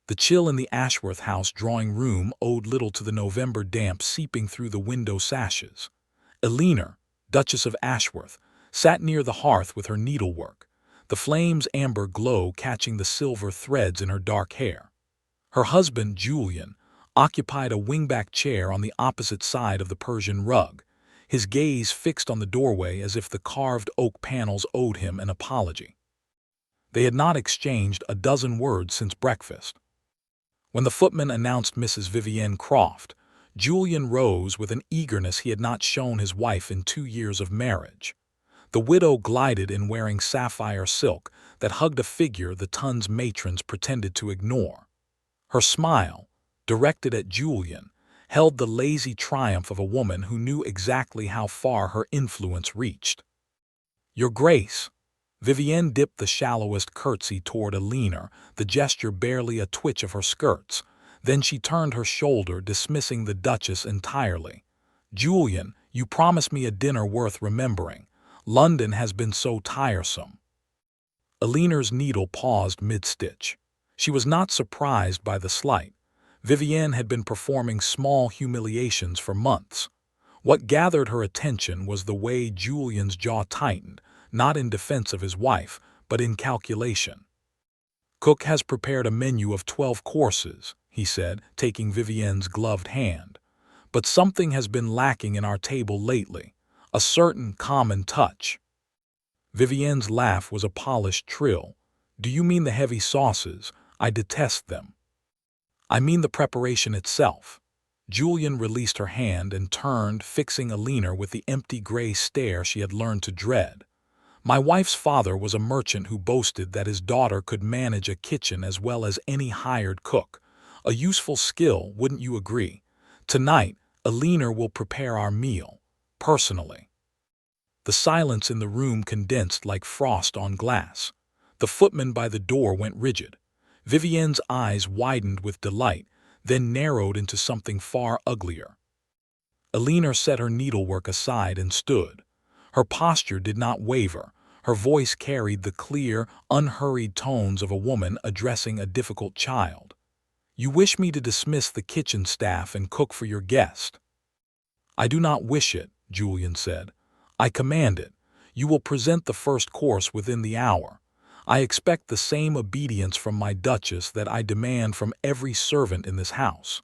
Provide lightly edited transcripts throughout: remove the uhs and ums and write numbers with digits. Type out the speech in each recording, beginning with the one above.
The chill in the Ashworth house drawing room owed little to the November damp seeping through the window sashes. Eleanor, Duchess of Ashworth, sat near the hearth with her needlework, the flame's amber glow catching the silver threads in her dark hair. Her husband, Julian, occupied a wingback chair on the opposite side of the Persian rug, his gaze fixed on the doorway as if the carved oak panels owed him an apology. They had not exchanged a dozen words since breakfast. When the footman announced Mrs. Vivienne Croft, Julian rose with an eagerness he had not shown his wife in 2 years of marriage. The widow glided in wearing sapphire silk that hugged a figure the Tun's matrons pretended to ignore. Her smile, directed at Julian, held the lazy triumph of a woman who knew exactly how far her influence reached. "Your Grace." Vivienne dipped the shallowest curtsy toward Eleanor, the gesture barely a twitch of her skirts. Then she turned her shoulder, dismissing the Duchess entirely. "Julian, you promised me a dinner worth remembering. London has been so tiresome." Eleanor's needle paused mid-stitch. She was not surprised by the slight. Vivienne had been performing small humiliations for months. What gathered her attention was the way Julian's jaw tightened, not in defense of his wife, but in calculation. "Cook has prepared a menu of 12 courses," he said, taking Vivienne's gloved hand. "But something has been lacking in our table lately, a certain common touch." Vivienne's laugh was a polished trill. "Do you mean the heavy sauces? I detest them." "I mean the preparation itself." Julian released her hand and turned, fixing Eleanor with the empty gray stare she had learned to dread. "My wife's father was a merchant who boasted that his daughter could manage a kitchen as well as any hired cook. A useful skill, wouldn't you agree? Tonight, Eleanor will prepare our meal, personally." The silence in the room condensed like frost on glass. The footman by the door went rigid. Vivienne's eyes widened with delight, then narrowed into something far uglier. Eleanor set her needlework aside and stood. Her posture did not waver. Her voice carried the clear, unhurried tones of a woman addressing a difficult child. "You wish me to dismiss the kitchen staff and cook for your guest?" "I do not wish it," Julian said. "I command it. You will present the first course within the hour. I expect the same obedience from my Duchess that I demand from every servant in this house."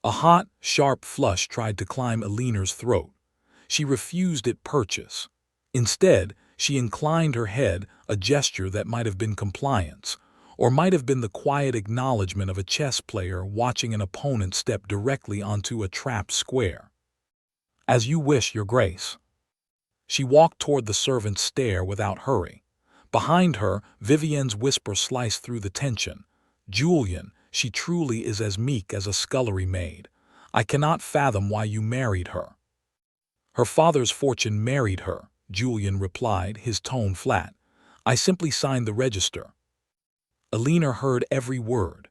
A hot, sharp flush tried to climb Eleanor's throat. She refused its purchase. Instead, she inclined her head, a gesture that might have been compliance, or might have been the quiet acknowledgement of a chess player watching an opponent step directly onto a trapped square. "As you wish, Your Grace." She walked toward the servant's stair without hurry. Behind her, Vivienne's whisper sliced through the tension. "Julian, she truly is as meek as a scullery maid. I cannot fathom why you married her." "Her father's fortune married her," Julian replied, his tone flat. "I simply signed the register." Eleanor heard every word.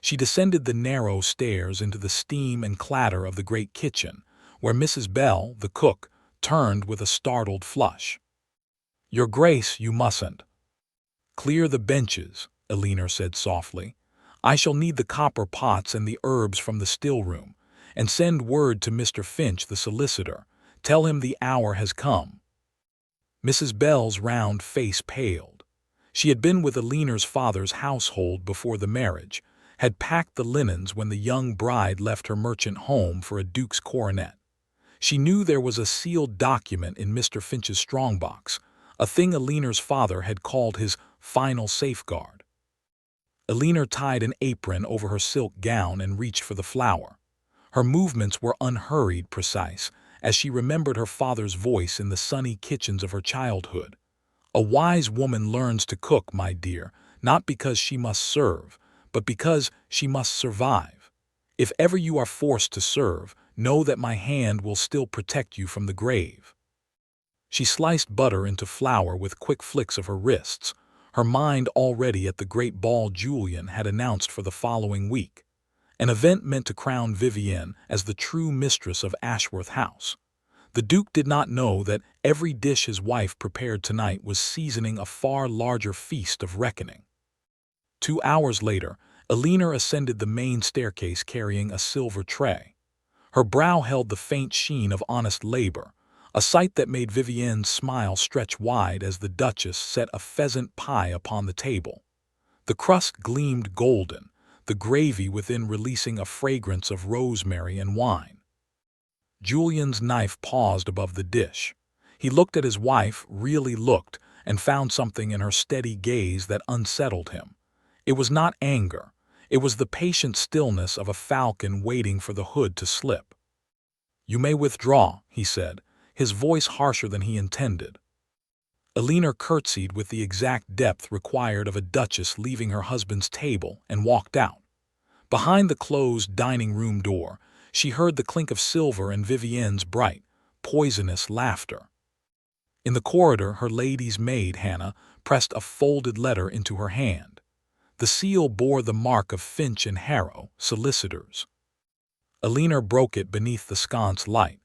She descended the narrow stairs into the steam and clatter of the great kitchen, where Mrs. Bell, the cook, turned with a startled flush. "Your Grace, you mustn't." "Clear the benches," Eleanor said softly. "I shall need the copper pots and the herbs from the still-room, and send word to Mr. Finch, the solicitor. Tell him the hour has come." Mrs. Bell's round face paled. She had been with Eleanor's father's household before the marriage, had packed the linens when the young bride left her merchant home for a duke's coronet. She knew there was a sealed document in Mr. Finch's strongbox, a thing Eleanor's father had called his final safeguard. Eleanor tied an apron over her silk gown and reached for the flour. Her movements were unhurried, precise, as she remembered her father's voice in the sunny kitchens of her childhood. "A wise woman learns to cook, my dear, not because she must serve, but because she must survive. If ever you are forced to serve, know that my hand will still protect you from the grave." She sliced butter into flour with quick flicks of her wrists, her mind already at the great ball Julian had announced for the following week, an event meant to crown Vivienne as the true mistress of Ashworth House. The Duke did not know that every dish his wife prepared tonight was seasoning a far larger feast of reckoning. 2 hours later, Alina ascended the main staircase carrying a silver tray. Her brow held the faint sheen of honest labor, a sight that made Vivienne's smile stretch wide as the Duchess set a pheasant pie upon the table. The crust gleamed golden, the gravy within releasing a fragrance of rosemary and wine. Julian's knife paused above the dish. He looked at his wife, really looked, and found something in her steady gaze that unsettled him. It was not anger. It was the patient stillness of a falcon waiting for the hood to slip. "You may withdraw," he said, his voice harsher than he intended. Alina curtsied with the exact depth required of a duchess leaving her husband's table and walked out. Behind the closed dining room door, she heard the clink of silver and Vivienne's bright, poisonous laughter. In the corridor, her lady's maid, Hannah, pressed a folded letter into her hand. The seal bore the mark of Finch and Harrow, solicitors. Alina broke it beneath the sconce light.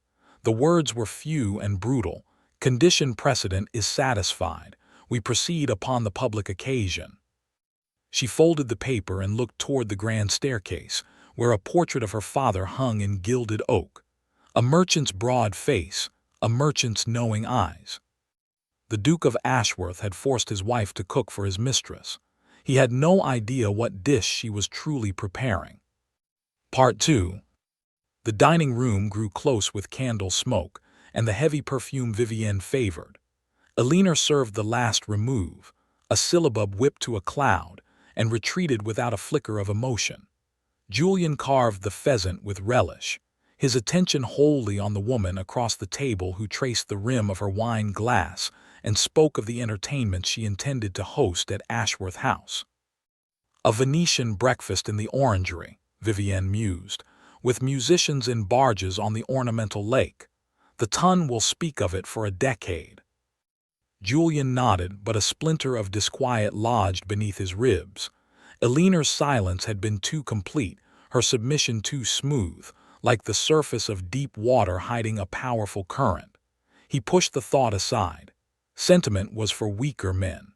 The words were few and brutal. "Condition precedent is satisfied. We proceed upon the public occasion." She folded the paper and looked toward the grand staircase, where a portrait of her father hung in gilded oak. A merchant's broad face, a merchant's knowing eyes. The Duke of Ashworth had forced his wife to cook for his mistress. He had no idea what dish she was truly preparing. Part 2. The dining room grew close with candle smoke and the heavy perfume Vivienne favored. Alina served the last remove, a syllabub whipped to a cloud, and retreated without a flicker of emotion. Julian carved the pheasant with relish, his attention wholly on the woman across the table who traced the rim of her wine glass and spoke of the entertainment she intended to host at Ashworth House. "A Venetian breakfast in the orangery," Vivienne mused, "with musicians in barges on the ornamental lake. The Tun will speak of it for a decade." Julian nodded, but a splinter of disquiet lodged beneath his ribs. Alina's silence had been too complete, her submission too smooth, like the surface of deep water hiding a powerful current. He pushed the thought aside. Sentiment was for weaker men.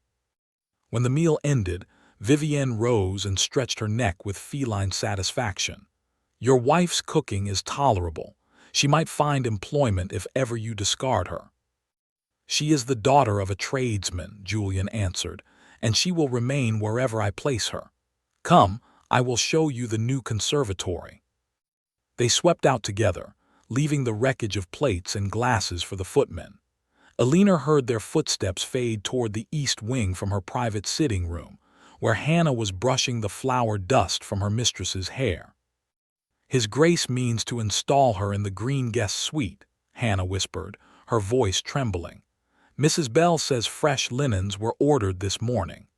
When the meal ended, Vivienne rose and stretched her neck with feline satisfaction. "Your wife's cooking is tolerable. She might find employment if ever you discard her." "She is the daughter of a tradesman," Julian answered, "and she will remain wherever I place her. Come, I will show you the new conservatory." They swept out together, leaving the wreckage of plates and glasses for the footmen. Alina heard their footsteps fade toward the east wing from her private sitting room, where Hannah was brushing the flour dust from her mistress's hair. "His Grace means to install her in the green guest suite," Hannah whispered, her voice trembling. "Mrs. Bell says fresh linens were ordered this morning."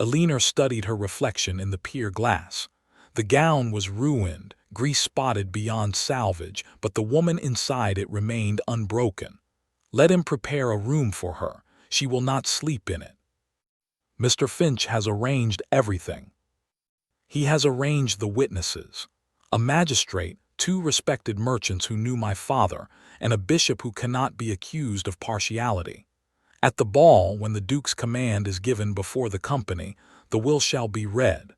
Alina studied her reflection in the pier glass. The gown was ruined, grease-spotted beyond salvage, but the woman inside it remained unbroken. "Let him prepare a room for her. She will not sleep in it." "Mr. Finch has arranged everything." "He has arranged the witnesses. A magistrate, 2 respected merchants who knew my father, and a bishop who cannot be accused of partiality. At the ball, when the Duke's command is given before the company, the will shall be read."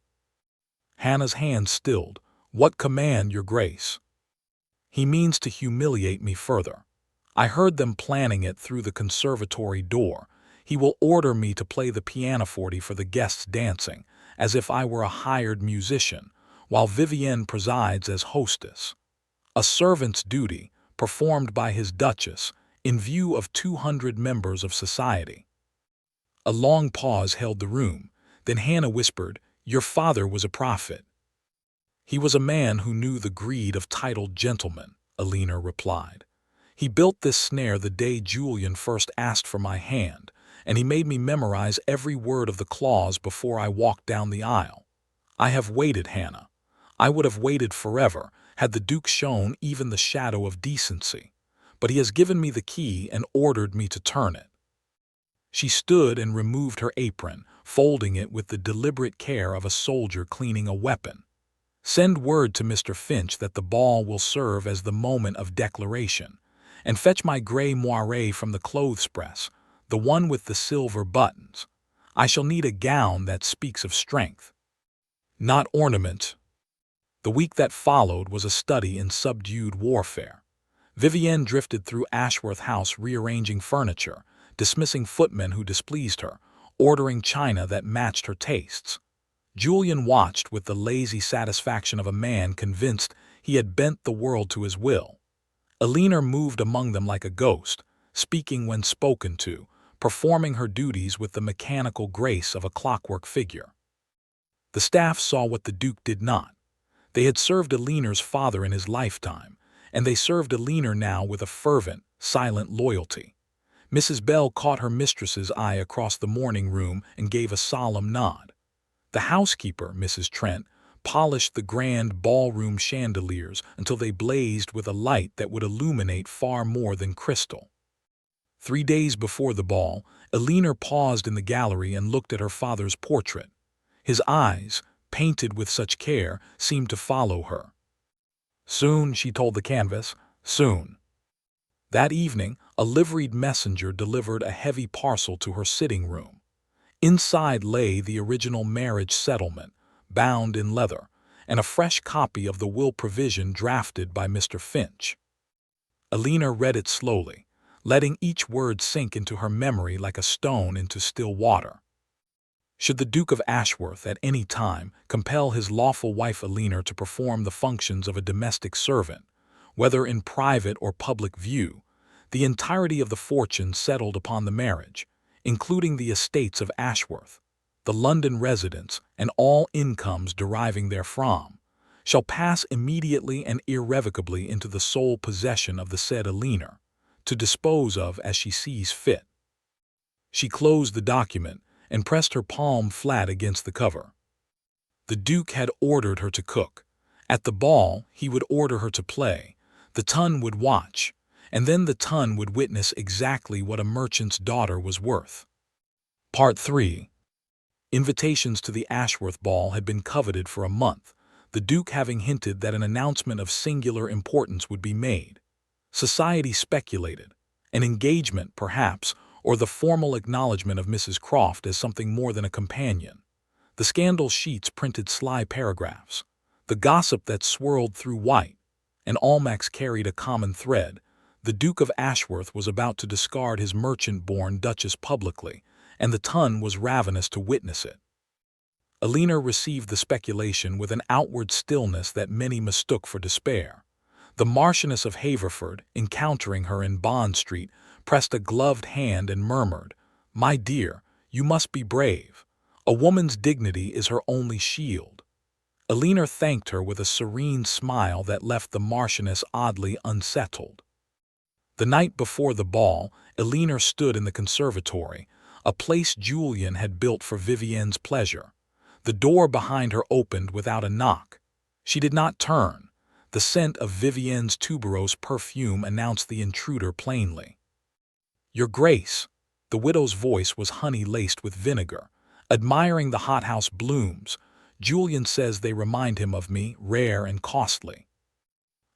Hannah's hand stilled. "What command, Your Grace?" "He means to humiliate me further. I heard them planning it through the conservatory door. He will order me to play the pianoforte for the guests dancing, as if I were a hired musician, while Vivienne presides as hostess. A servant's duty, performed by his Duchess, in view of 200 members of society." A long pause held the room. Then Hannah whispered, "Your father was a prophet." "He was a man who knew the greed of titled gentlemen," Alina replied. "He built this snare the day Julian first asked for my hand, and he made me memorize every word of the clause before I walked down the aisle. I have waited, Hannah. I would have waited forever, had the Duke shown even the shadow of decency. But he has given me the key and ordered me to turn it." She stood and removed her apron, folding it with the deliberate care of a soldier cleaning a weapon. "Send word to Mr. Finch that the ball will serve as the moment of declaration, and fetch my gray moire from the clothes press, the one with the silver buttons. I shall need a gown that speaks of strength." not ornament. The week that followed was a study in subdued warfare. Vivienne drifted through Ashworth House rearranging furniture, dismissing footmen who displeased her, ordering china that matched her tastes. Julian watched with the lazy satisfaction of a man convinced he had bent the world to his will. Alina moved among them like a ghost, speaking when spoken to, performing her duties with the mechanical grace of a clockwork figure. The staff saw what the Duke did not. They had served Alina's father in his lifetime, and they served Alina now with a fervent, silent loyalty. Mrs. Bell caught her mistress's eye across the morning room and gave a solemn nod. The housekeeper, Mrs. Trent, polished the grand ballroom chandeliers until they blazed with a light that would illuminate far more than crystal. 3 days before the ball, Alina paused in the gallery and looked at her father's portrait. His eyes, painted with such care, seemed to follow her. Soon, she told the canvas, soon. That evening, a liveried messenger delivered a heavy parcel to her sitting room. Inside lay the original marriage settlement, bound in leather, and a fresh copy of the will provision drafted by Mr. Finch. Alina read it slowly, letting each word sink into her memory like a stone into still water. Should the Duke of Ashworth at any time compel his lawful wife Alina to perform the functions of a domestic servant, whether in private or public view, the entirety of the fortune settled upon the marriage, including the estates of Ashworth, the London residence, and all incomes deriving therefrom, shall pass immediately and irrevocably into the sole possession of the said Alina, to dispose of as she sees fit. She closed the document and pressed her palm flat against the cover. The Duke had ordered her to cook. At the ball, he would order her to play. The ton would watch, and then the ton would witness exactly what a merchant's daughter was worth. Part 3. Invitations to the Ashworth ball had been coveted for a month, the Duke having hinted that an announcement of singular importance would be made. Society speculated. An engagement, perhaps, or the formal acknowledgement of Mrs. Croft as something more than a companion. The scandal sheets printed sly paragraphs. The gossip that swirled through white, and Almack's carried a common thread. The Duke of Ashworth was about to discard his merchant-born duchess publicly, and the ton was ravenous to witness it. Alina received the speculation with an outward stillness that many mistook for despair. The Marchioness of Haverford, encountering her in Bond Street, pressed a gloved hand and murmured, "My dear, you must be brave. A woman's dignity is her only shield." Alina thanked her with a serene smile that left the Marchioness oddly unsettled. The night before the ball, Alina stood in the conservatory, a place Julian had built for Vivienne's pleasure. The door behind her opened without a knock. She did not turn. The scent of Vivienne's tuberose perfume announced the intruder plainly. "Your Grace," the widow's voice was honey-laced with vinegar, admiring the hothouse blooms. "Julian says they remind him of me, rare and costly."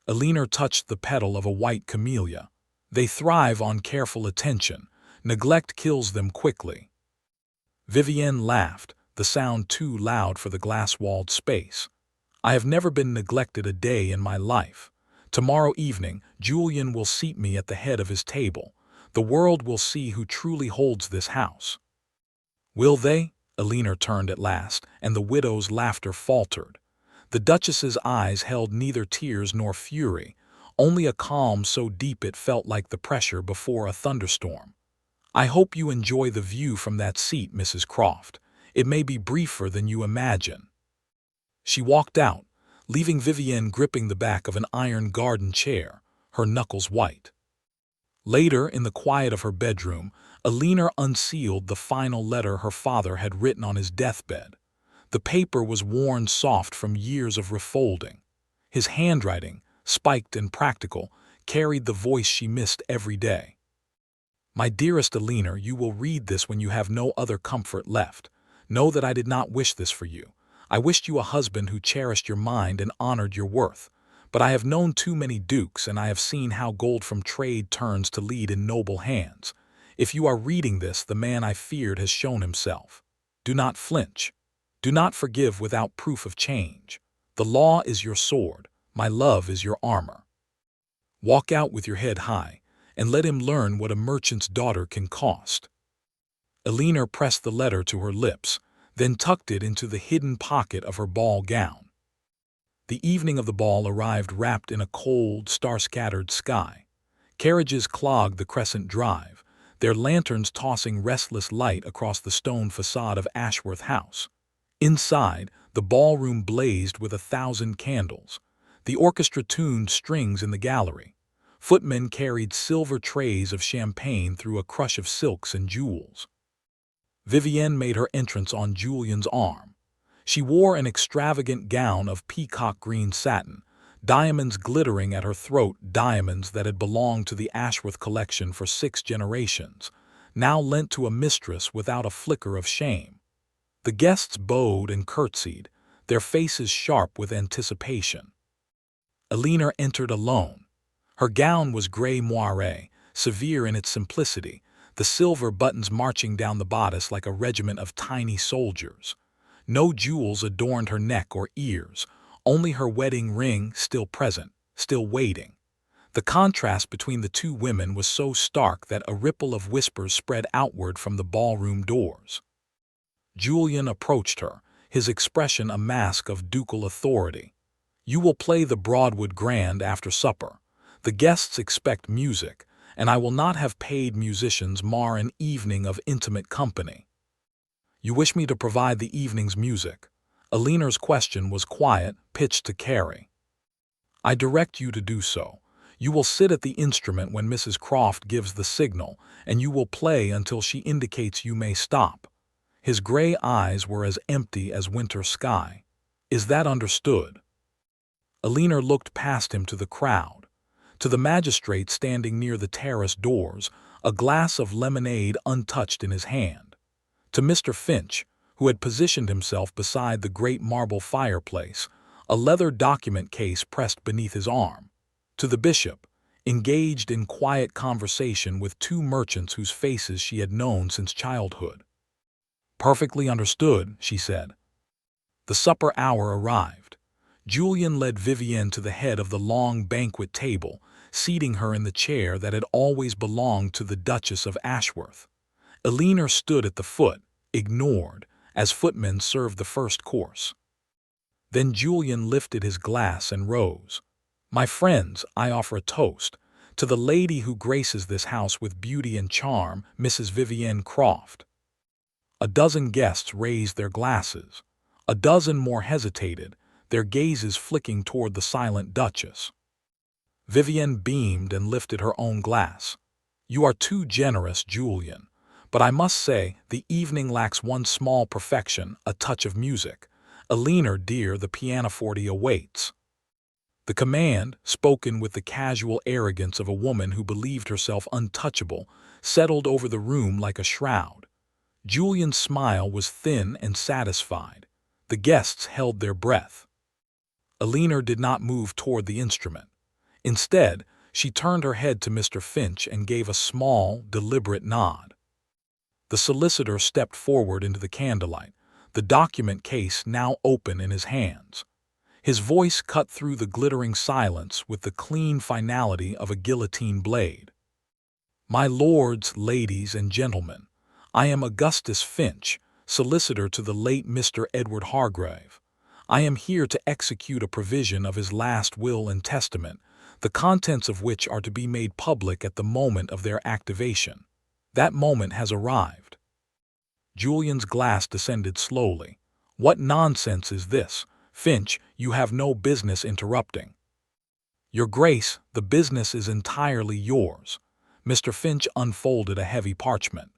Alina touched the petal of a white camellia. "They thrive on careful attention. Neglect kills them quickly." Vivienne laughed, the sound too loud for the glass-walled space. "I have never been neglected a day in my life. Tomorrow evening, Julian will seat me at the head of his table. The world will see who truly holds this house." "Will they?" Alina turned at last, and the widow's laughter faltered. The Duchess's eyes held neither tears nor fury, only a calm so deep it felt like the pressure before a thunderstorm. "I hope you enjoy the view from that seat, Mrs. Croft. It may be briefer than you imagine." She walked out, leaving Vivienne gripping the back of an iron garden chair, her knuckles white. Later, in the quiet of her bedroom, Alina unsealed the final letter her father had written on his deathbed. The paper was worn soft from years of refolding. His handwriting, spiked and practical, carried the voice she missed every day. "My dearest Alina, you will read this when you have no other comfort left. Know that I did not wish this for you. I wished you a husband who cherished your mind and honored your worth. But I have known too many dukes, and I have seen how gold from trade turns to lead in noble hands. If you are reading this, the man I feared has shown himself. Do not flinch. Do not forgive without proof of change. The law is your sword, my love is your armor. Walk out with your head high, and let him learn what a merchant's daughter can cost. Elinor pressed the letter to her lips, then tucked it into the hidden pocket of her ball gown. The evening of the ball arrived wrapped in a cold, star-scattered sky. Carriages clogged the Crescent Drive, their lanterns tossing restless light across the stone facade of Ashworth House. Inside, the ballroom blazed with 1,000 candles. The orchestra tuned strings in the gallery. Footmen carried silver trays of champagne through a crush of silks and jewels. Vivienne made her entrance on Julian's arm. She wore an extravagant gown of peacock green satin, diamonds glittering at her throat, diamonds that had belonged to the Ashworth collection for 6 generations, now lent to a mistress without a flicker of shame. The guests bowed and curtsied, their faces sharp with anticipation. Elinor entered alone. Her gown was gray moire, severe in its simplicity, the silver buttons marching down the bodice like a regiment of tiny soldiers. No jewels adorned her neck or ears, only her wedding ring still present, still waiting. The contrast between the two women was so stark that a ripple of whispers spread outward from the ballroom doors. Julian approached her, his expression a mask of ducal authority. "You will play the Broadwood Grand after supper. The guests expect music, and I will not have paid musicians mar an evening of intimate company." "You wish me to provide the evening's music?" Elinor's question was quiet, pitched to Carrie. "I direct you to do so. You will sit at the instrument when Mrs. Croft gives the signal, and you will play until she indicates you may stop." His gray eyes were as empty as winter sky. "Is that understood?" Elinor looked past him to the crowd. To the magistrate standing near the terrace doors, a glass of lemonade untouched in his hand. To Mr. Finch, who had positioned himself beside the great marble fireplace, a leather document case pressed beneath his arm. To the bishop, engaged in quiet conversation with 2 merchants whose faces she had known since childhood. "Perfectly understood," she said. The supper hour arrived. Julian led Vivienne to the head of the long banquet table, seating her in the chair that had always belonged to the Duchess of Ashworth. Elinor stood at the foot, ignored, as footmen served the first course. Then Julian lifted his glass and rose. "My friends, I offer a toast to the lady who graces this house with beauty and charm, Mrs. Vivienne Croft." A dozen guests raised their glasses. A dozen more hesitated, their gazes flicking toward the silent Duchess. Vivienne beamed and lifted her own glass. "You are too generous, Julian. But I must say, the evening lacks one small perfection, a touch of music. Elinor, dear, the pianoforte awaits." The command, spoken with the casual arrogance of a woman who believed herself untouchable, settled over the room like a shroud. Julian's smile was thin and satisfied. The guests held their breath. Elinor did not move toward the instrument. Instead, she turned her head to Mr. Finch and gave a small, deliberate nod. The solicitor stepped forward into the candlelight, the document case now open in his hands. His voice cut through the glittering silence with the clean finality of a guillotine blade. "My lords, ladies, and gentlemen, I am Augustus Finch, solicitor to the late Mr. Edward Hargrave. I am here to execute a provision of his last will and testament, the contents of which are to be made public at the moment of their activation. That moment has arrived." Julian's glass descended slowly. "What nonsense is this? Finch, you have no business interrupting." "Your Grace, the business is entirely yours." Mr. Finch unfolded a heavy parchment.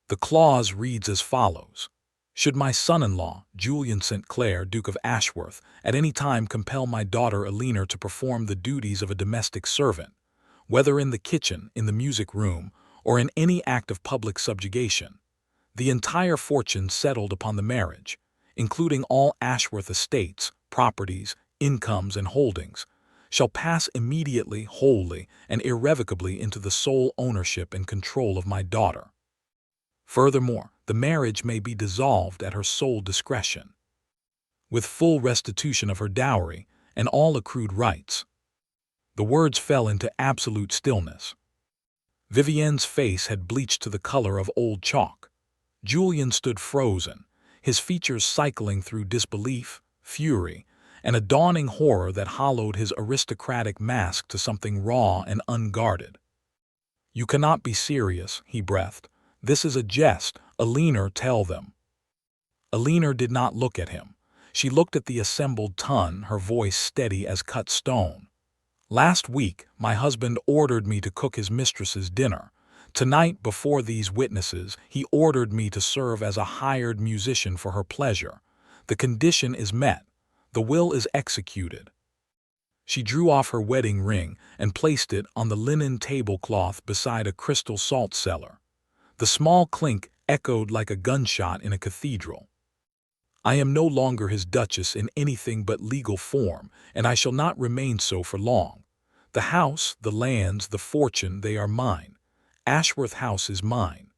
The clause reads as follows: "Should my son-in-law, Julian St. Clair, Duke of Ashworth, at any time compel my daughter Elinor to perform the duties of a domestic servant, whether in the kitchen, in the music room, or in any act of public subjugation, the entire fortune settled upon the marriage, including all Ashworth estates, properties, incomes, and holdings, shall pass immediately, wholly, and irrevocably into the sole ownership and control of my daughter." Furthermore, the marriage may be dissolved at her sole discretion, with full restitution of her dowry and all accrued rights. The words fell into absolute stillness. Vivienne's face had bleached to the color of old chalk. Julian stood frozen, his features cycling through disbelief, fury, and a dawning horror that hollowed his aristocratic mask to something raw and unguarded. "You cannot be serious," he breathed. "This is a jest. Elinor, tell them." Elinor did not look at him. She looked at the assembled ton, her voice steady as cut stone. "Last week, my husband ordered me to cook his mistress's dinner. Tonight, before these witnesses, he ordered me to serve as a hired musician for her pleasure. The condition is met. The will is executed." She drew off her wedding ring and placed it on the linen tablecloth beside a crystal salt cellar. The small clink echoed like a gunshot in a cathedral. "I am no longer his duchess in anything but legal form, and I shall not remain so for long. The house, the lands, the fortune, they are mine. Ashworth House is mine."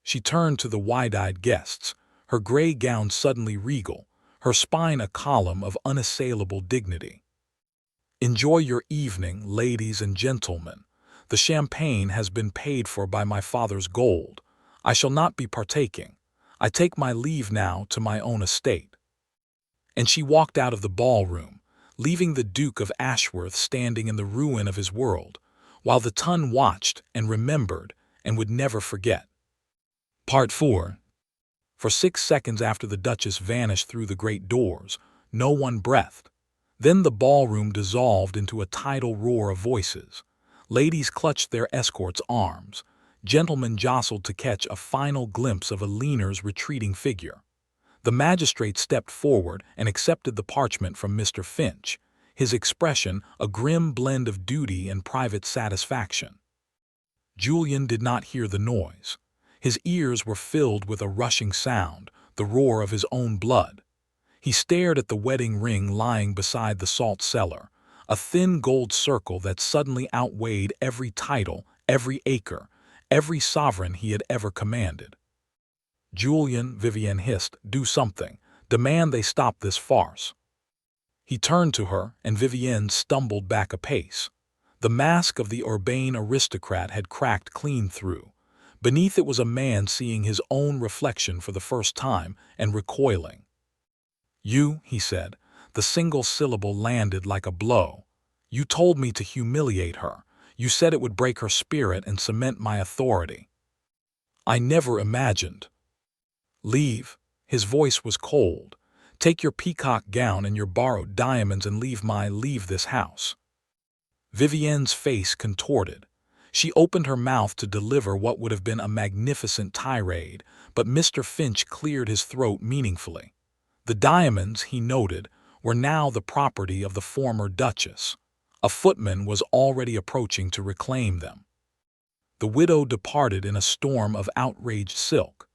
She turned to the wide-eyed guests, her gray gown suddenly regal, her spine a column of unassailable dignity. "Enjoy your evening, ladies and gentlemen. The champagne has been paid for by my father's gold. I shall not be partaking. I take my leave now to my own estate." And she walked out of the ballroom, leaving the Duke of Ashworth standing in the ruin of his world, while the ton watched and remembered and would never forget. Part 4. For 6 seconds after the Duchess vanished through the great doors, no one breathed. Then the ballroom dissolved into a tidal roar of voices. Ladies clutched their escorts' arms. Gentlemen jostled to catch a final glimpse of Elinor's retreating figure. The magistrate stepped forward and accepted the parchment from Mr. Finch, his expression a grim blend of duty and private satisfaction. Julian did not hear the noise. His ears were filled with a rushing sound, the roar of his own blood. He stared at the wedding ring lying beside the salt cellar, a thin gold circle that suddenly outweighed every title, every acre, every sovereign he had ever commanded. "Julian," Vivienne hissed, "do something. Demand they stop this farce." He turned to her, and Vivienne stumbled back a pace. The mask of the urbane aristocrat had cracked clean through. Beneath it was a man seeing his own reflection for the first time and recoiling. "You," he said, the single syllable landed like a blow. "You told me to humiliate her. You said it would break her spirit and cement my authority. I never imagined." "Leave." His voice was cold. "Take your peacock gown and your borrowed diamonds and leave this house." Vivienne's face contorted. She opened her mouth to deliver what would have been a magnificent tirade, but Mr. Finch cleared his throat meaningfully. The diamonds, he noted, were now the property of the former Duchess. A footman was already approaching to reclaim them. The widow departed in a storm of outraged silk.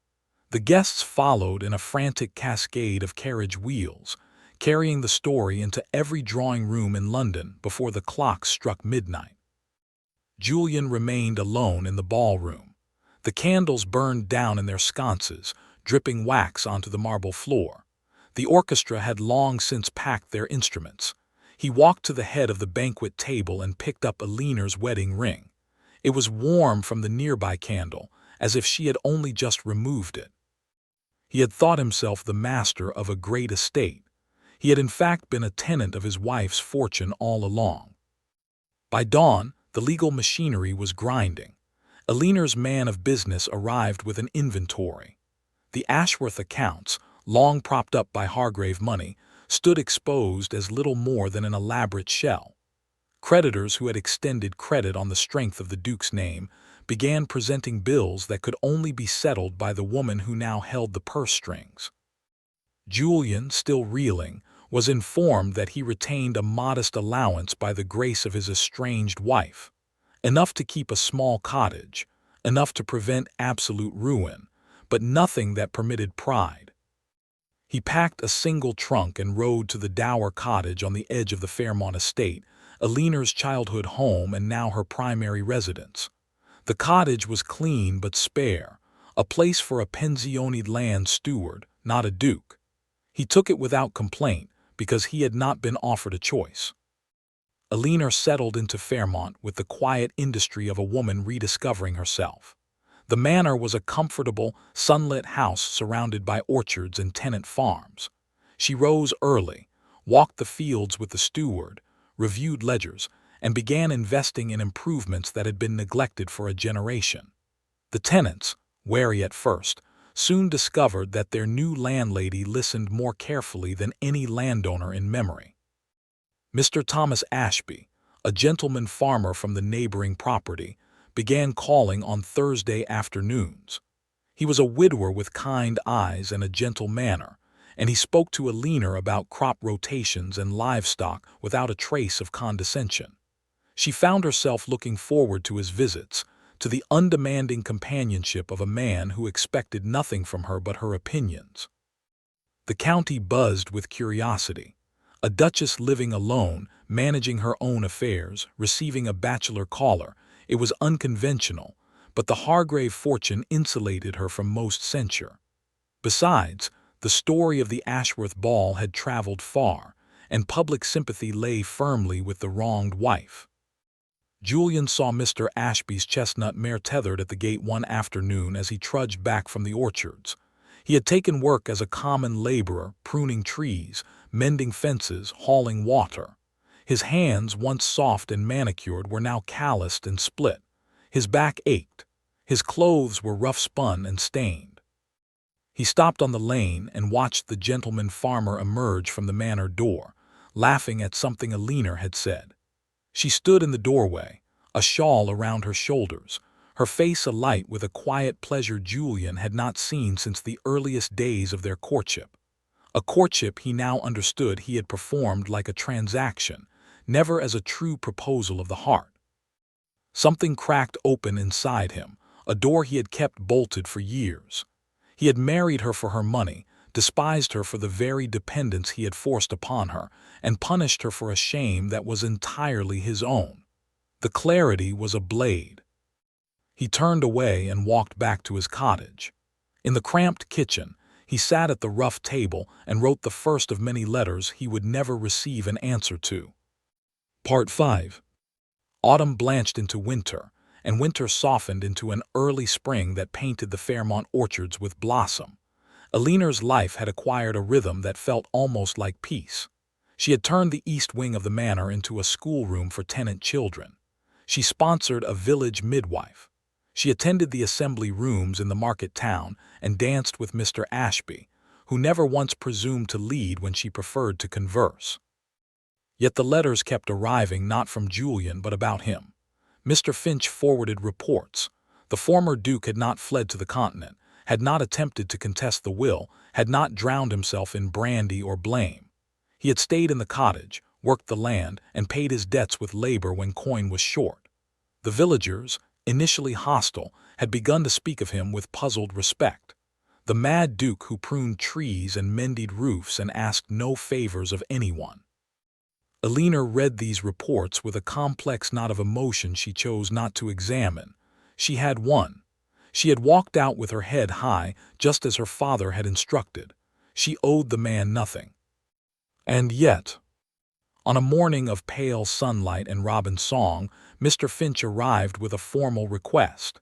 The guests followed in a frantic cascade of carriage wheels, carrying the story into every drawing room in London before the clock struck midnight. Julian remained alone in the ballroom. The candles burned down in their sconces, dripping wax onto the marble floor. The orchestra had long since packed their instruments. He walked to the head of the banquet table and picked up Elinor's wedding ring. It was warm from the nearby candle, as if she had only just removed it. He had thought himself the master of a great estate. He had in fact been a tenant of his wife's fortune all along. By dawn, the legal machinery was grinding. Elinor's man of business arrived with an inventory. The Ashworth accounts, long propped up by Hargrave money, stood exposed as little more than an elaborate shell. Creditors who had extended credit on the strength of the Duke's name began presenting bills that could only be settled by the woman who now held the purse strings. Julian, still reeling, was informed that he retained a modest allowance by the grace of his estranged wife, enough to keep a small cottage, enough to prevent absolute ruin, but nothing that permitted pride. He packed a single trunk and rode to the dower cottage on the edge of the Fairmont estate, Elinor's childhood home and now her primary residence. The cottage was clean but spare, a place for a pensioned land steward, not a duke. He took it without complaint because he had not been offered a choice. Elinor settled into Fairmont with the quiet industry of a woman rediscovering herself. The manor was a comfortable, sunlit house surrounded by orchards and tenant farms. She rose early, walked the fields with the steward, reviewed ledgers, and began investing in improvements that had been neglected for a generation. The tenants, wary at first, soon discovered that their new landlady listened more carefully than any landowner in memory. Mr. Thomas Ashby, a gentleman farmer from the neighboring property, began calling on Thursday afternoons. He was a widower with kind eyes and a gentle manner, and he spoke to Elinor about crop rotations and livestock without a trace of condescension. She found herself looking forward to his visits, to the undemanding companionship of a man who expected nothing from her but her opinions. The county buzzed with curiosity. A duchess living alone, managing her own affairs, receiving a bachelor caller. It was unconventional, but the Hargrave fortune insulated her from most censure. Besides, the story of the Ashworth ball had traveled far, and public sympathy lay firmly with the wronged wife. Julian saw Mr. Ashby's chestnut mare tethered at the gate one afternoon as he trudged back from the orchards. He had taken work as a common laborer, pruning trees, mending fences, hauling water. His hands, once soft and manicured, were now calloused and split. His back ached. His clothes were rough-spun and stained. He stopped on the lane and watched the gentleman farmer emerge from the manor door, laughing at something Elinor had said. She stood in the doorway, a shawl around her shoulders, her face alight with a quiet pleasure Julian had not seen since the earliest days of their courtship. A courtship he now understood he had performed like a transaction, never as a true proposal of the heart. Something cracked open inside him, a door he had kept bolted for years. He had married her for her money, despised her for the very dependence he had forced upon her, and punished her for a shame that was entirely his own. The clarity was a blade. He turned away and walked back to his cottage. In the cramped kitchen, he sat at the rough table and wrote the first of many letters he would never receive an answer to. Part 5. Autumn blanched into winter, and winter softened into an early spring that painted the Fairmont orchards with blossom. Elinor's life had acquired a rhythm that felt almost like peace. She had turned the east wing of the manor into a schoolroom for tenant children. She sponsored a village midwife. She attended the assembly rooms in the market town and danced with Mr. Ashby, who never once presumed to lead when she preferred to converse. Yet the letters kept arriving not from Julian but about him. Mr. Finch forwarded reports. The former Duke had not fled to the continent, had not attempted to contest the will, had not drowned himself in brandy or blame. He had stayed in the cottage, worked the land, and paid his debts with labor when coin was short. The villagers, initially hostile, had begun to speak of him with puzzled respect. The mad Duke who pruned trees and mended roofs and asked no favors of anyone. Elinor read these reports with a complex knot of emotion she chose not to examine. She had one. She had walked out with her head high, just as her father had instructed. She owed the man nothing. And yet, on a morning of pale sunlight and robin song, Mr. Finch arrived with a formal request.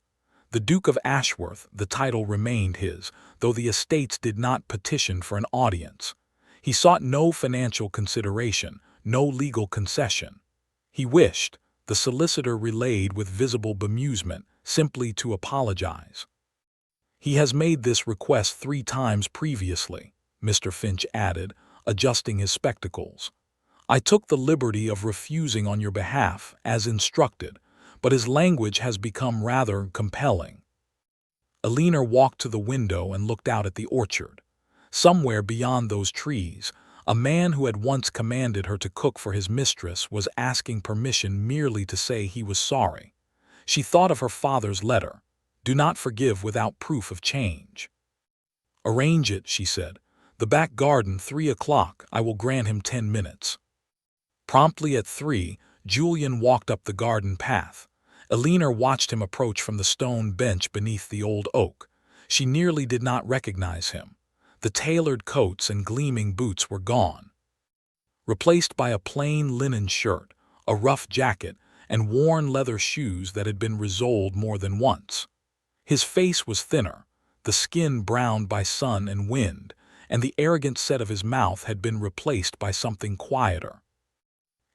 The Duke of Ashworth, the title remained his, though the estates did not petition for an audience. He sought no financial consideration, no legal concession. He wished, the solicitor relayed with visible bemusement, simply to apologize. He has made this request 3 times previously, Mr. Finch added, adjusting his spectacles. I took the liberty of refusing on your behalf, as instructed, but his language has become rather compelling. Elinor walked to the window and looked out at the orchard. Somewhere beyond those trees, a man who had once commanded her to cook for his mistress was asking permission merely to say he was sorry. She thought of her father's letter, "Do not forgive without proof of change." "Arrange it," she said. "The back garden, 3 o'clock. I will grant him 10 minutes." Promptly at 3, Julian walked up the garden path. Elinor watched him approach from the stone bench beneath the old oak. She nearly did not recognize him. The tailored coats and gleaming boots were gone, replaced by a plain linen shirt, a rough jacket, and worn leather shoes that had been resoled more than once. His face was thinner, the skin browned by sun and wind, and the arrogant set of his mouth had been replaced by something quieter.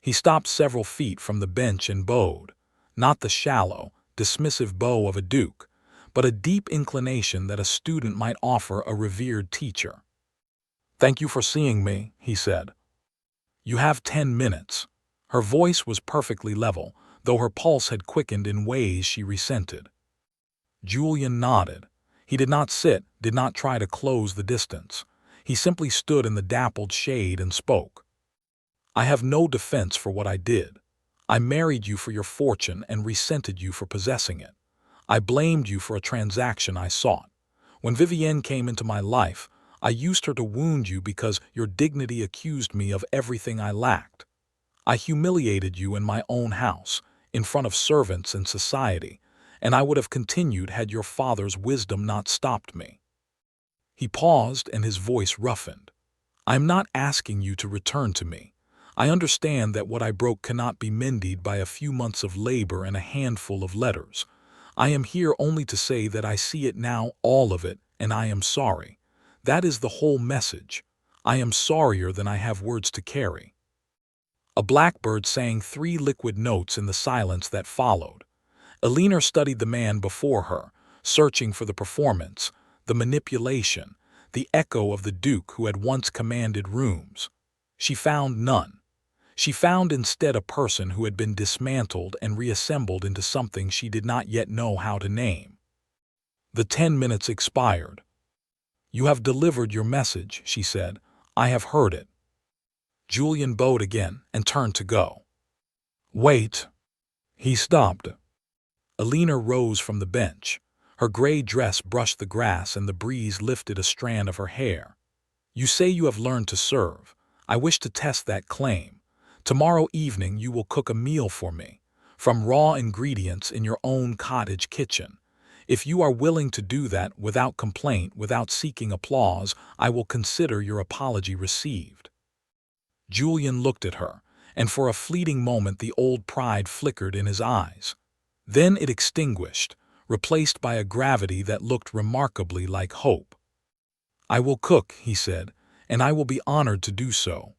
He stopped several feet from the bench and bowed, not the shallow, dismissive bow of a duke, but a deep inclination that a student might offer a revered teacher. "Thank you for seeing me," he said. "You have 10 minutes." Her voice was perfectly level, though her pulse had quickened in ways she resented. Julian nodded. He did not sit, did not try to close the distance. He simply stood in the dappled shade and spoke. "I have no defense for what I did. I married you for your fortune and resented you for possessing it. I blamed you for a transaction I sought. When Vivienne came into my life, I used her to wound you because your dignity accused me of everything I lacked. I humiliated you in my own house, in front of servants and society, and I would have continued had your father's wisdom not stopped me." He paused and his voice roughened. "I am not asking you to return to me. I understand that what I broke cannot be mended by a few months of labor and a handful of letters. I am here only to say that I see it now, all of it, and I am sorry. That is the whole message. I am sorrier than I have words to carry." A blackbird sang 3 liquid notes in the silence that followed. Elinor studied the man before her, searching for the performance, the manipulation, the echo of the duke who had once commanded rooms. She found none. She found instead a person who had been dismantled and reassembled into something she did not yet know how to name. The 10 minutes expired. "You have delivered your message," she said. "I have heard it." Julian bowed again and turned to go. "Wait." He stopped. Elinor rose from the bench. Her gray dress brushed the grass and the breeze lifted a strand of her hair. "You say you have learned to serve. I wish to test that claim. Tomorrow evening you will cook a meal for me, from raw ingredients in your own cottage kitchen. If you are willing to do that without complaint, without seeking applause, I will consider your apology received." Julian looked at her, and for a fleeting moment the old pride flickered in his eyes. Then it extinguished, replaced by a gravity that looked remarkably like hope. "I will cook," he said, "and I will be honored to do so."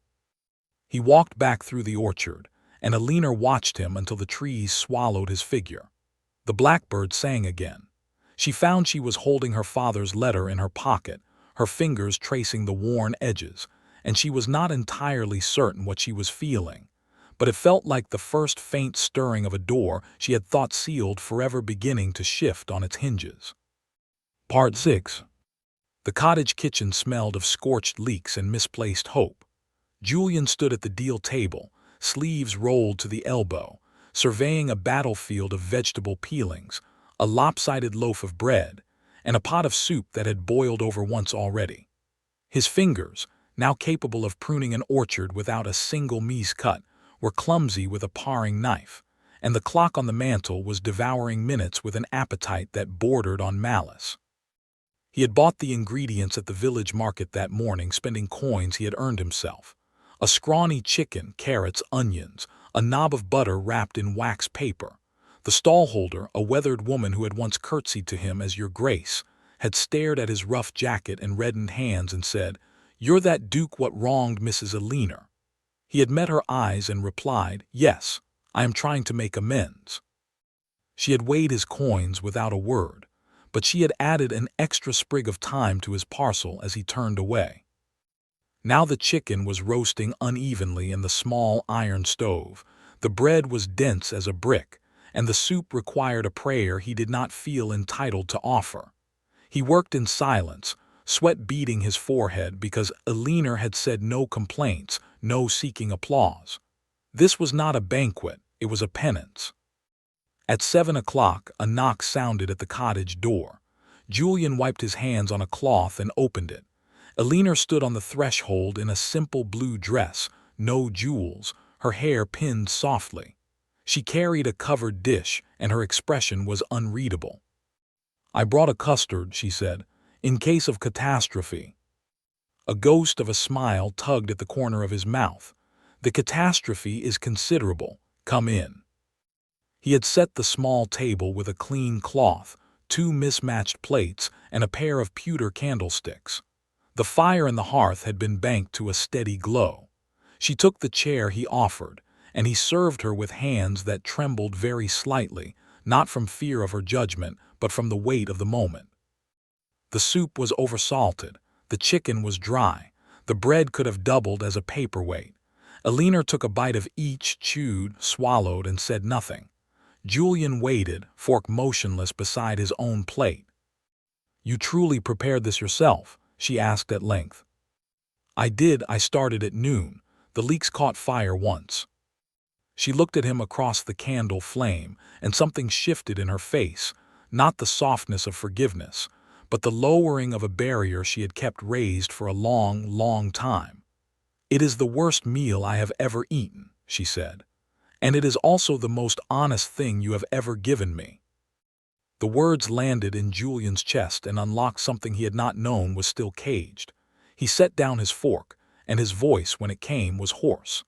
He walked back through the orchard, and Elinor watched him until the trees swallowed his figure. The blackbird sang again. She found she was holding her father's letter in her pocket, her fingers tracing the worn edges, and she was not entirely certain what she was feeling, but it felt like the first faint stirring of a door she had thought sealed forever beginning to shift on its hinges. Part 6. The cottage kitchen smelled of scorched leeks and misplaced hope. Julian stood at the deal table, sleeves rolled to the elbow, surveying a battlefield of vegetable peelings, a lopsided loaf of bread, and a pot of soup that had boiled over once already. His fingers, now capable of pruning an orchard without a single mise-cut, were clumsy with a paring knife, and the clock on the mantel was devouring minutes with an appetite that bordered on malice. He had bought the ingredients at the village market that morning, spending coins he had earned himself. A scrawny chicken, carrots, onions, a knob of butter wrapped in wax paper. The stallholder, a weathered woman who had once curtsied to him as "Your Grace," had stared at his rough jacket and reddened hands and said, "You're that duke what wronged Mrs. Elinor." He had met her eyes and replied, "Yes, I am trying to make amends." She had weighed his coins without a word, but she had added an extra sprig of thyme to his parcel as he turned away. Now the chicken was roasting unevenly in the small iron stove, the bread was dense as a brick, and the soup required a prayer he did not feel entitled to offer. He worked in silence, sweat beading his forehead because Elinor had said no complaints, no seeking applause. This was not a banquet, it was a penance. At 7 o'clock, a knock sounded at the cottage door. Julian wiped his hands on a cloth and opened it. Elinor stood on the threshold in a simple blue dress, no jewels, her hair pinned softly. She carried a covered dish, and her expression was unreadable. "I brought a custard," she said, "in case of catastrophe." A ghost of a smile tugged at the corner of his mouth. "The catastrophe is considerable. Come in." He had set the small table with a clean cloth, two mismatched plates, and a pair of pewter candlesticks. The fire in the hearth had been banked to a steady glow. She took the chair he offered, and he served her with hands that trembled very slightly, not from fear of her judgment, but from the weight of the moment. The soup was oversalted, the chicken was dry, the bread could have doubled as a paperweight. Alina took a bite of each, chewed, swallowed, and said nothing. Julian waited, fork motionless beside his own plate. "You truly prepared this yourself?" she asked at length. "I did. I started at noon. The leaks caught fire once." She looked at him across the candle flame, and something shifted in her face, not the softness of forgiveness, but the lowering of a barrier she had kept raised for a long, long time. "It is the worst meal I have ever eaten," she said, "and it is also the most honest thing you have ever given me." The words landed in Julian's chest and unlocked something he had not known was still caged. He set down his fork, and his voice, when it came, was hoarse.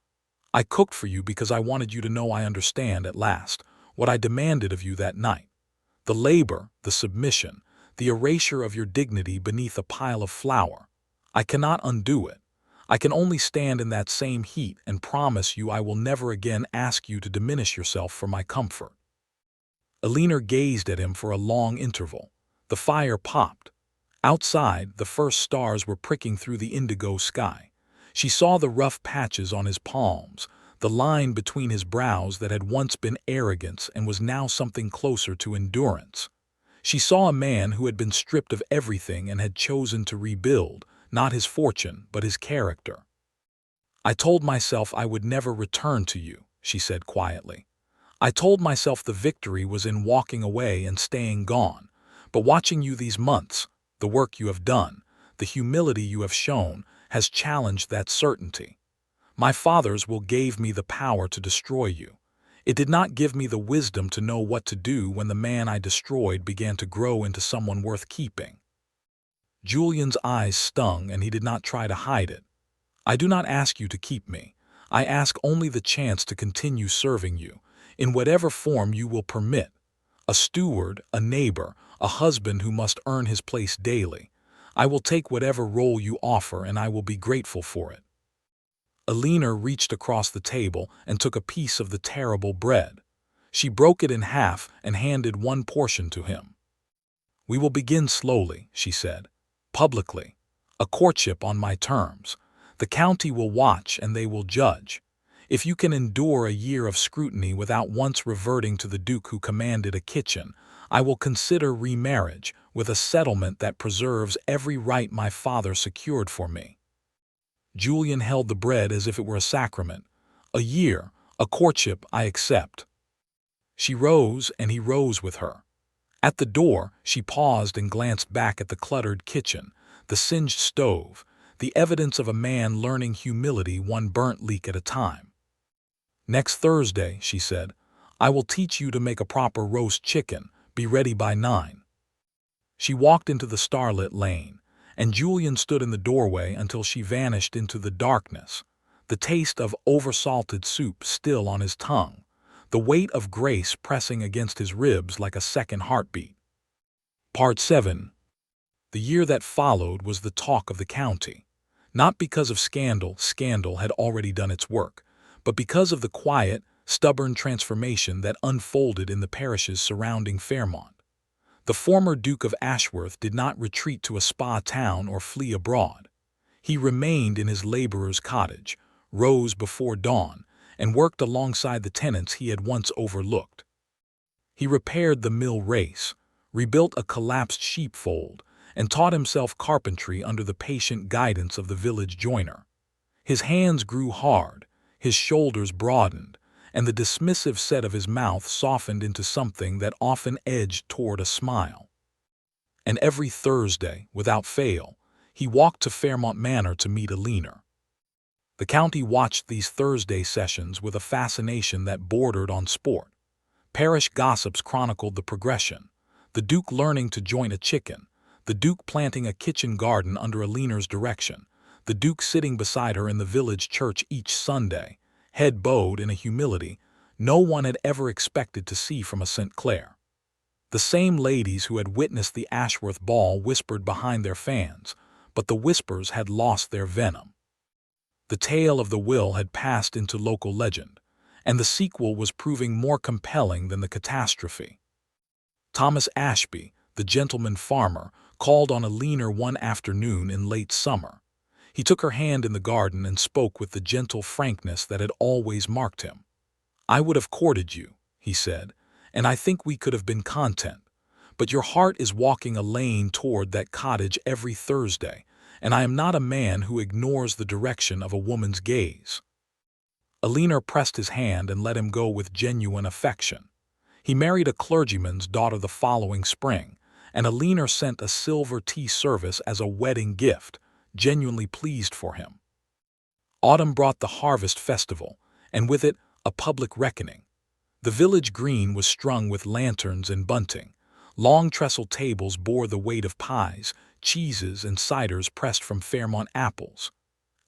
"I cooked for you because I wanted you to know I understand at last what I demanded of you that night. The labor, the submission, the erasure of your dignity beneath a pile of flour. I cannot undo it. I can only stand in that same heat and promise you I will never again ask you to diminish yourself for my comfort." Alina gazed at him for a long interval. The fire popped. Outside, the first stars were pricking through the indigo sky. She saw the rough patches on his palms, the line between his brows that had once been arrogance and was now something closer to endurance. She saw a man who had been stripped of everything and had chosen to rebuild, not his fortune, but his character. "I told myself I would never return to you," she said quietly. "I told myself the victory was in walking away and staying gone. But watching you these months, the work you have done, the humility you have shown, has challenged that certainty. My father's will gave me the power to destroy you. It did not give me the wisdom to know what to do when the man I destroyed began to grow into someone worth keeping." Julian's eyes stung, and he did not try to hide it. "I do not ask you to keep me. I ask only the chance to continue serving you, in whatever form you will permit. A steward, a neighbor, a husband who must earn his place daily. I will take whatever role you offer, and I will be grateful for it." Alina reached across the table and took a piece of the terrible bread. She broke it in half and handed one portion to him. "We will begin slowly," she said. "Publicly. A courtship on my terms. The county will watch and they will judge. If you can endure a year of scrutiny without once reverting to the duke who commanded a kitchen, I will consider remarriage with a settlement that preserves every right my father secured for me." Julian held the bread as if it were a sacrament. "A year, a courtship, I accept." She rose, and he rose with her. At the door, she paused and glanced back at the cluttered kitchen, the singed stove, the evidence of a man learning humility one burnt leak at a time. "Next Thursday," she said, "I will teach you to make a proper roast chicken. Be ready by 9. She walked into the starlit lane, and Julian stood in the doorway until she vanished into the darkness, the taste of oversalted soup still on his tongue, the weight of grace pressing against his ribs like a second heartbeat. Part 7. The year that followed was the talk of the county. Not because of scandal, scandal had already done its work, but because of the quiet, stubborn transformation that unfolded in the parishes surrounding Fairmont. The former Duke of Ashworth did not retreat to a spa town or flee abroad. He remained in his laborer's cottage, rose before dawn, and worked alongside the tenants he had once overlooked. He repaired the mill race, rebuilt a collapsed sheepfold, and taught himself carpentry under the patient guidance of the village joiner. His hands grew hard, his shoulders broadened, and the dismissive set of his mouth softened into something that often edged toward a smile. And every Thursday, without fail, he walked to Fairmont Manor to meet Alina. The county watched these Thursday sessions with a fascination that bordered on sport. Parish gossips chronicled the progression. The the Duke learning to join a chicken, the Duke planting a kitchen garden under Alina's direction, the Duke sitting beside her in the village church each Sunday, head bowed in a humility no one had ever expected to see from a St. Clair. The same ladies who had witnessed the Ashworth ball whispered behind their fans, but the whispers had lost their venom. The tale of the will had passed into local legend, and the sequel was proving more compelling than the catastrophe. Thomas Ashby, the gentleman farmer, called on Alina one afternoon in late summer. He took her hand in the garden and spoke with the gentle frankness that had always marked him. "I would have courted you," he said, "and I think we could have been content. But your heart is walking a lane toward that cottage every Thursday, and I am not a man who ignores the direction of a woman's gaze." Alina pressed his hand and let him go with genuine affection. He married a clergyman's daughter the following spring, and Alina sent a silver tea service as a wedding gift, genuinely pleased for him. Autumn brought the harvest festival, and with it a public reckoning. The village green was strung with lanterns and bunting. Long trestle tables bore the weight of pies, cheeses, and ciders pressed from Fairmont apples.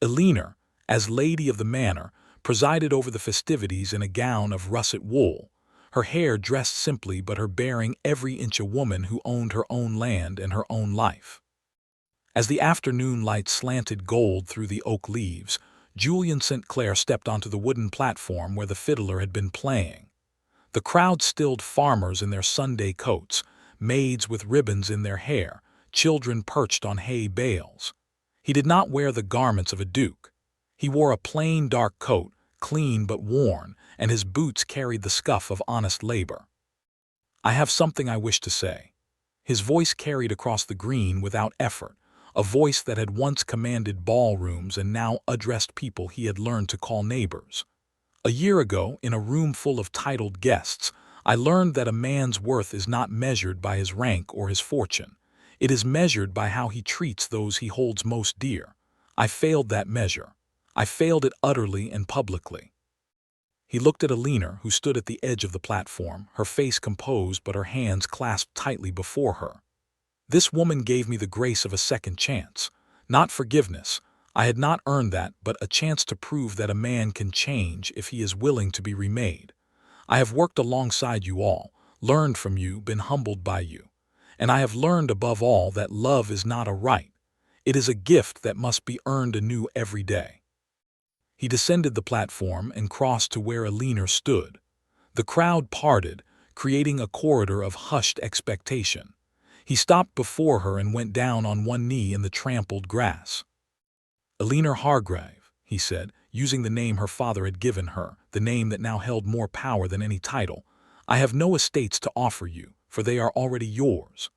Alina, as lady of the manor, presided over the festivities in a gown of russet wool, her hair dressed simply but her bearing every inch a woman who owned her own land and her own life. As the afternoon light slanted gold through the oak leaves, Julian St. Clair stepped onto the wooden platform where the fiddler had been playing. The crowd stilled farmers in their Sunday coats, maids with ribbons in their hair, children perched on hay bales. He did not wear the garments of a duke. He wore a plain dark coat, clean but worn, and his boots carried the scuff of honest labor. "I have something I wish to say." His voice carried across the green without effort, a voice that had once commanded ballrooms and now addressed people he had learned to call neighbors. "A year ago, in a room full of titled guests, I learned that a man's worth is not measured by his rank or his fortune. It is measured by how he treats those he holds most dear. I failed that measure. I failed it utterly and publicly." He looked at Alina, who stood at the edge of the platform, her face composed but her hands clasped tightly before her. "This woman gave me the grace of a second chance. Not forgiveness. I had not earned that, but a chance to prove that a man can change if he is willing to be remade. I have worked alongside you all, learned from you, been humbled by you. And I have learned above all that love is not a right. It is a gift that must be earned anew every day." He descended the platform and crossed to where Alina stood. The crowd parted, creating a corridor of hushed expectation. He stopped before her and went down on one knee in the trampled grass. "Alina Hargrave," he said, using the name her father had given her, the name that now held more power than any title, "I have no estates to offer you, for they are already yours.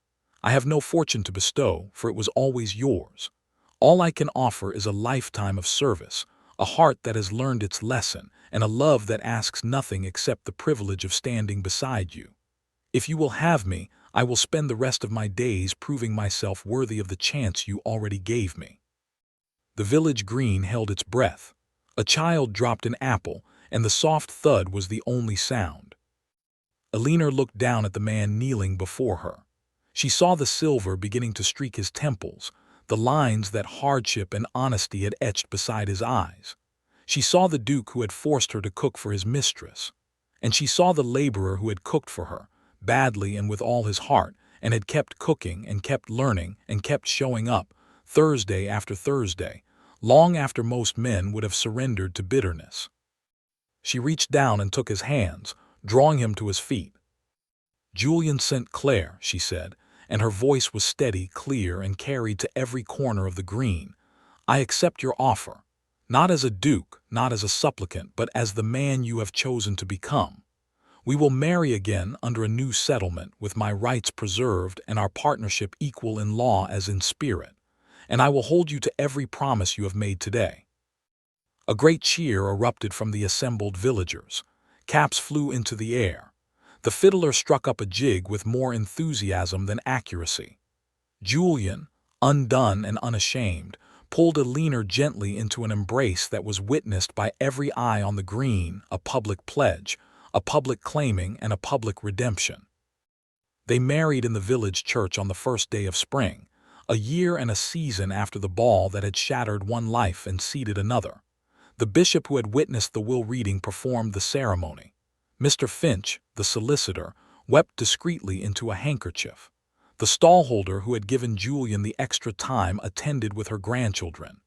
I have no fortune to bestow, for it was always yours. All I can offer is a lifetime of service, a heart that has learned its lesson, and a love that asks nothing except the privilege of standing beside you. If you will have me, I will spend the rest of my days proving myself worthy of the chance you already gave me." The village green held its breath. A child dropped an apple, and the soft thud was the only sound. Alina looked down at the man kneeling before her. She saw the silver beginning to streak his temples, the lines that hardship and honesty had etched beside his eyes. She saw the Duke who had forced her to cook for his mistress. And she saw the laborer who had cooked for her, badly and with all his heart, and had kept cooking and kept learning and kept showing up, Thursday after Thursday, long after most men would have surrendered to bitterness. She reached down and took his hands, drawing him to his feet. "Julian St. Clair," she said, and her voice was steady, clear, and carried to every corner of the green, "I accept your offer, not as a duke, not as a supplicant, but as the man you have chosen to become. We will marry again under a new settlement, with my rights preserved and our partnership equal in law as in spirit, and I will hold you to every promise you have made today." A great cheer erupted from the assembled villagers. Caps flew into the air. The fiddler struck up a jig with more enthusiasm than accuracy. Julian, undone and unashamed, pulled Alina gently into an embrace that was witnessed by every eye on the green, a public pledge, a public claiming, and a public redemption. They married in the village church on the first day of spring, a year and a season after the ball that had shattered one life and seeded another. The bishop who had witnessed the will reading performed the ceremony. Mr. Finch, the solicitor, wept discreetly into a handkerchief. The stallholder who had given Julian the extra time attended with her grandchildren.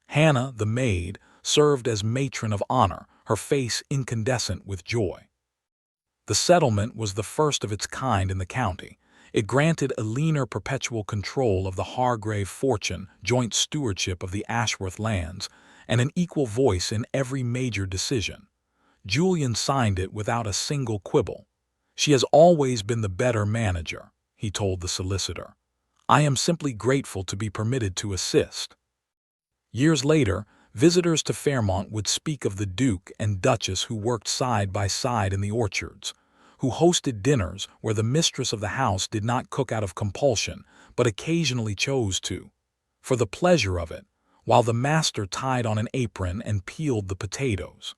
Hannah, the maid, served as matron of honor, her face incandescent with joy. The settlement was the first of its kind in the county. It granted Eleanor perpetual control of the Hargrave fortune, joint stewardship of the Ashworth lands, and an equal voice in every major decision. Julian signed it without a single quibble. "She has always been the better manager," he told the solicitor. "I am simply grateful to be permitted to assist." Years later, visitors to Fairmont would speak of the Duke and Duchess who worked side by side in the orchards, who hosted dinners where the mistress of the house did not cook out of compulsion, but occasionally chose to, for the pleasure of it, while the master tied on an apron and peeled the potatoes.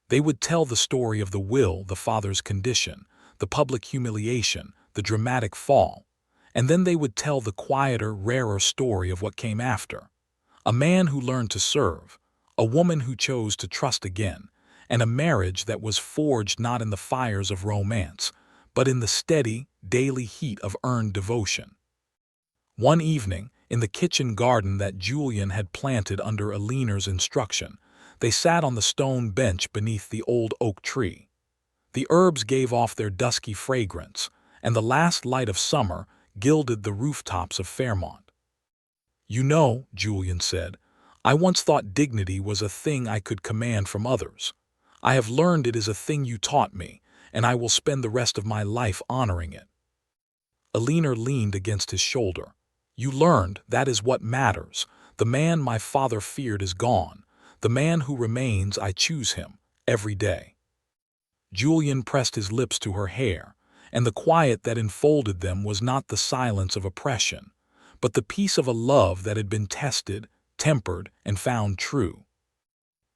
They would tell the story of the will, the father's condition, the public humiliation, the dramatic fall, and then they would tell the quieter, rarer story of what came after. A man who learned to serve, a woman who chose to trust again, and a marriage that was forged not in the fires of romance, but in the steady, daily heat of earned devotion. One evening, in the kitchen garden that Julian had planted under Eleanor's instruction, they sat on the stone bench beneath the old oak tree. The herbs gave off their dusky fragrance, and the last light of summer gilded the rooftops of Fairmont. "You know," Julian said, "I once thought dignity was a thing I could command from others. I have learned it is a thing you taught me, and I will spend the rest of my life honoring it." Eleanor leaned against his shoulder. "You learned, that is what matters. The man my father feared is gone. The man who remains, I choose him, every day." Julian pressed his lips to her hair, and the quiet that enfolded them was not the silence of oppression, but the peace of a love that had been tested, tempered, and found true.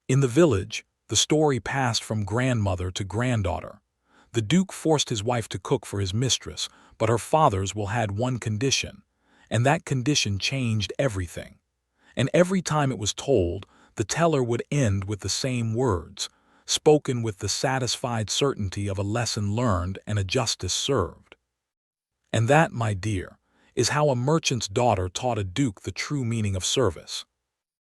In the village, the story passed from grandmother to granddaughter. The Duke forced his wife to cook for his mistress, but her father's will had one condition, and that condition changed everything. And every time it was told, the teller would end with the same words, spoken with the satisfied certainty of a lesson learned and a justice served. And that, my dear, is how a merchant's daughter taught a duke the true meaning of service.